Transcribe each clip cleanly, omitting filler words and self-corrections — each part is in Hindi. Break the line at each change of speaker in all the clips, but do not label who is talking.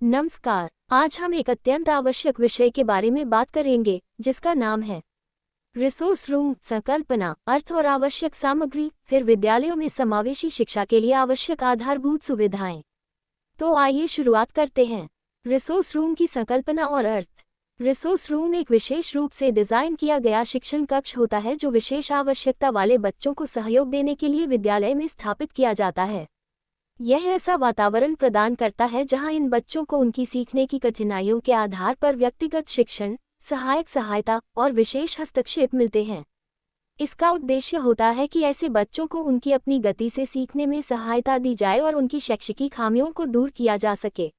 नमस्कार। आज हम एक अत्यंत आवश्यक विषय के बारे में बात करेंगे जिसका नाम है रिसोर्स रूम। संकल्पना, अर्थ और आवश्यक सामग्री, फिर विद्यालयों में समावेशी शिक्षा के लिए आवश्यक आधारभूत सुविधाएं। तो आइए शुरुआत करते हैं। रिसोर्स रूम की संकल्पना और अर्थ। रिसोर्स रूम एक विशेष रूप से डिजाइन किया गया शिक्षण कक्ष होता है जो विशेष आवश्यकता वाले बच्चों को सहयोग देने के लिए विद्यालय में स्थापित किया जाता है। यह ऐसा वातावरण प्रदान करता है जहां इन बच्चों को उनकी सीखने की कठिनाइयों के आधार पर व्यक्तिगत शिक्षण, सहायक सहायता और विशेष हस्तक्षेप मिलते हैं। इसका उद्देश्य होता है कि ऐसे बच्चों को उनकी अपनी गति से सीखने में सहायता दी जाए और उनकी शैक्षिकी खामियों को दूर किया जा सके।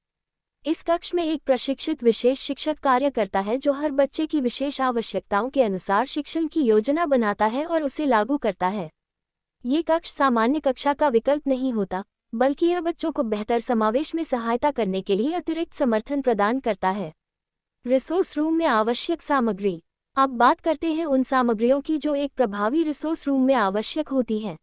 इस कक्ष में एक प्रशिक्षित विशेष शिक्षक कार्य करता है जो हर बच्चे की विशेष आवश्यकताओं के अनुसार शिक्षण की योजना बनाता है और उसे लागू करता है। ये कक्ष सामान्य कक्षा का विकल्प नहीं होता, बल्कि यह बच्चों को बेहतर समावेश में सहायता करने के लिए अतिरिक्त समर्थन प्रदान करता है। रिसोर्स रूम में आवश्यक सामग्री। अब बात करते हैं उन सामग्रियों की जो एक प्रभावी रिसोर्स रूम में आवश्यक होती हैं।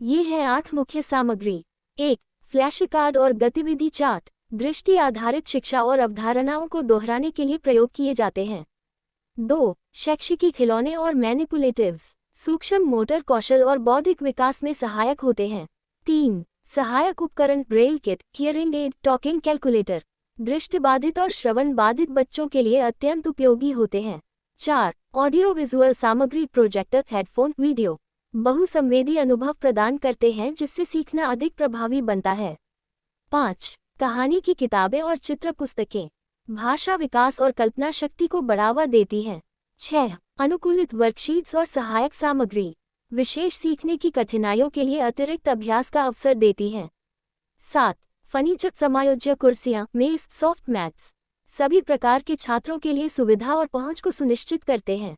ये हैं 8 मुख्य सामग्री। 1. फ्लैश कार्ड और गतिविधि चार्ट। दृष्टि आधारित शिक्षा और अवधारणाओं को दोहराने के लिए प्रयोग किए जाते हैं। 2. शैक्षिकी खिलौने और मैनिपुलेटिव्स। सूक्ष्म मोटर कौशल और बौद्धिक विकास में सहायक होते हैं। 3. सहायक उपकरण, Braille kit, hearing aid, talking calculator. दृष्टिबाधित और श्रवण बाधित बच्चों के लिए अत्यंत उपयोगी होते हैं। 4. ऑडियो विजुअल सामग्री, प्रोजेक्टर, हेडफोन, वीडियो। बहुसंवेदी अनुभव प्रदान करते हैं जिससे सीखना अधिक प्रभावी बनता है। 5. कहानी की किताबें और चित्र पुस्तकें। भाषा विकास और कल्पना शक्ति को बढ़ावा देती हैं। 6. अनुकूलित वर्कशीट्स और सहायक सामग्री। विशेष सीखने की कठिनाइयों के लिए अतिरिक्त अभ्यास का अवसर देती हैं। 7. फर्नीचर समायोज्य कुर्सियां, मेज, सॉफ्ट मैट्स। सभी प्रकार के छात्रों के लिए सुविधा और पहुंच को सुनिश्चित करते हैं।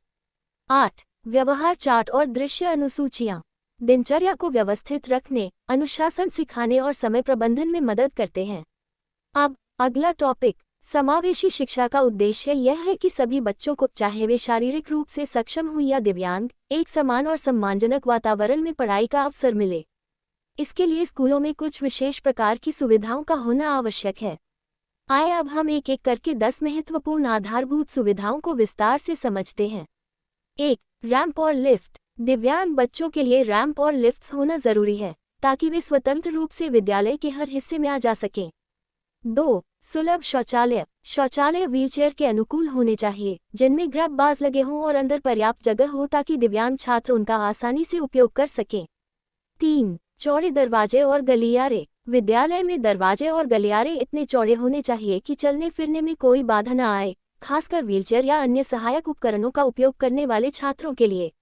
8. व्यवहार चार्ट और दृश्य अनुसूचियां। दिनचर्या को व्यवस्थित रखने, अनुशासन सिखाने और समय प्रबंधन में मदद करते हैं। अब अगला टॉपिक। समावेशी शिक्षा का उद्देश्य यह है कि सभी बच्चों को, चाहे वे शारीरिक रूप से सक्षम हों या दिव्यांग, एक समान और सम्मानजनक वातावरण में पढ़ाई का अवसर मिले। इसके लिए स्कूलों में कुछ विशेष प्रकार की सुविधाओं का होना आवश्यक है। आइए अब हम एक एक करके 10 महत्वपूर्ण आधारभूत सुविधाओं को विस्तार से समझते हैं। 1. रैंप और लिफ्ट। दिव्यांग बच्चों के लिए रैंप और लिफ्ट्स होना जरूरी है ताकि वे स्वतंत्र रूप से विद्यालय के हर हिस्से में आ जा सकें। 2. सुलभ शौचालय। शौचालय व्हीलचेयर के अनुकूल होने चाहिए, जिनमें ग्रैब बार्स लगे हों और अंदर पर्याप्त जगह हो ताकि दिव्यांग छात्र उनका आसानी से उपयोग कर सकें। 3. चौड़े दरवाजे और गलियारे। विद्यालय में दरवाजे और गलियारे इतने चौड़े होने चाहिए कि चलने फिरने में कोई बाधा न आए, खासकर व्हीलचेयर या अन्य सहायक उपकरणों का उपयोग करने वाले छात्रों के लिए।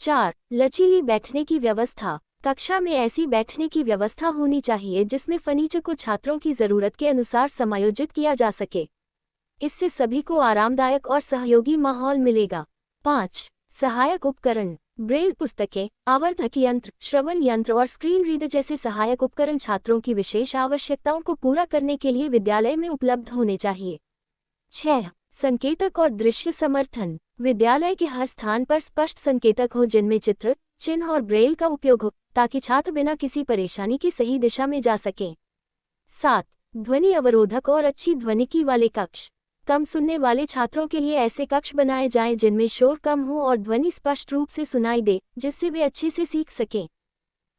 4. लचीली बैठने की व्यवस्था। कक्षा में ऐसी बैठने की व्यवस्था होनी चाहिए जिसमें फर्नीचर को छात्रों की ज़रूरत के अनुसार समायोजित किया जा सके। इससे सभी को आरामदायक और सहयोगी माहौल मिलेगा। 5. सहायक उपकरण। ब्रेल पुस्तकें, आवर्धक यंत्र, श्रवण यंत्र और स्क्रीन रीडर जैसे सहायक उपकरण छात्रों की विशेष आवश्यकताओं को पूरा करने के लिए विद्यालय में उपलब्ध होने चाहिए। 6. संकेतक और दृश्य समर्थन। विद्यालय के हर स्थान पर स्पष्ट संकेतक हो जिनमें चित्र, चिन्ह और ब्रेल का उपयोग हो ताकि छात्र बिना किसी परेशानी की सही दिशा में जा सकें। 7. ध्वनि अवरोधक और अच्छी ध्वनिकी वाले कक्ष। कम सुनने वाले छात्रों के लिए ऐसे कक्ष बनाए जाएं जिनमें शोर कम हो और ध्वनि स्पष्ट रूप से सुनाई दे, जिससे वे अच्छे से सीख सकें।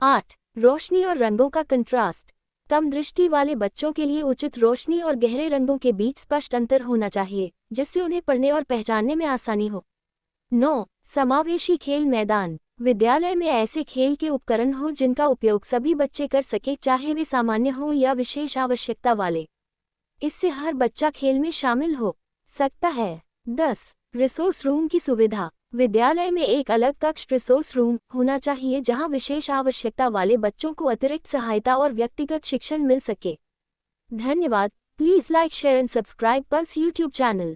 8. रोशनी और रंगों का कंट्रास्ट। कम दृष्टि वाले बच्चों के लिए उचित रोशनी और गहरे रंगों के बीच स्पष्ट अंतर होना चाहिए, जिससे उन्हें पढ़ने और पहचानने में आसानी हो। 9. समावेशी खेल मैदान। विद्यालय में ऐसे खेल के उपकरण हो जिनका उपयोग सभी बच्चे कर सके, चाहे वे सामान्य हो या विशेष आवश्यकता वाले। इससे हर बच्चा खेल में शामिल हो सकता है। 10. रिसोर्स रूम की सुविधा। विद्यालय में एक अलग कक्ष रिसोर्स रूम होना चाहिए जहां विशेष आवश्यकता वाले बच्चों को अतिरिक्त सहायता और व्यक्तिगत शिक्षण मिल सके। धन्यवाद। Please like, share and subscribe pulse YouTube channel.